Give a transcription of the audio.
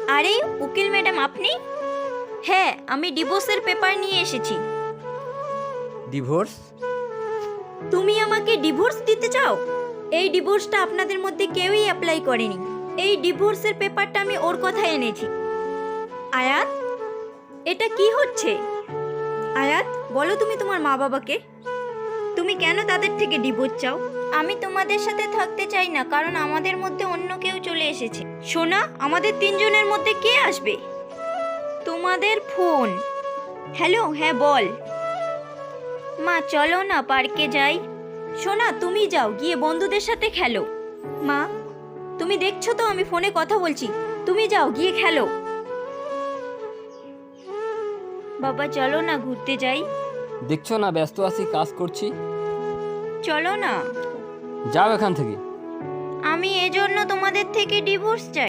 আরে উকিল ম্যাডাম আপনি? হ্যাঁ, আমি ডিভোর্সের পেপার নিয়ে এসেছি। ডিভোর্স? তুমি আমাকে ডিভোর্স দিতে চাও? এই ডিভোর্সটা আপনাদের মধ্যে কেউই অ্যাপ্লাই করেনি। এই ডিভোর্সের পেপারটা আমি ওর কথায় এনেছি। আয়াত, এটা কি হচ্ছে? আয়াত, বলো তুমি তোমার মা বাবাকে তুমি কেন তাদের থেকে ডিভোর্স চাও? আমি তোমাদের সাথে থাকতে চাই না, কারণ আমাদের মধ্যে অন্য কেউ চলে এসেছে। সোনা, আমাদের তিনজনের মধ্যে কে আসবে? তোমাদের ফোন। হ্যালো, হ্যাঁ বল। মা চলো না পার্কে যাই। সোনা, তুমি যাও, গিয়ে বন্ধুদের সাথে খেলো। মা, তুমি দেখছো তো আমি ফোনে কথা বলছি, তুমি যাও গিয়ে খেলো। বাবা চলো না ঘুরতে যাই। দেখছো না ব্যস্ত আছি, কাজ করছি। চলো না। যাও এখান থেকে। আমি এজন্য তোমাদের থেকে ডিভোর্স চাই।